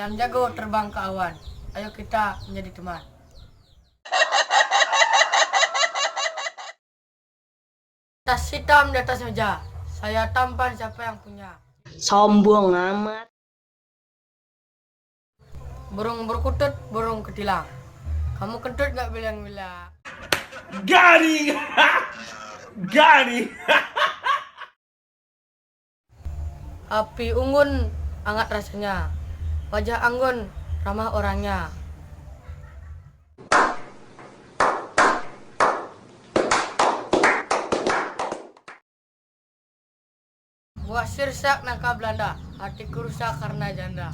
Jangan jago terbang ke awan. Ayo kita menjadi teman. Tas hitam di atas meja. Saya tampan siapa yang punya. Sombong amat. Burung berkutut, burung ketilang. Kamu kentut gak bilang-bilang. Got it! Got it! Api unggun, hangat rasanya. Wajah anggun, ramah orangnya. Buah sirsak nangka Belanda, hatiku rusak karena janda.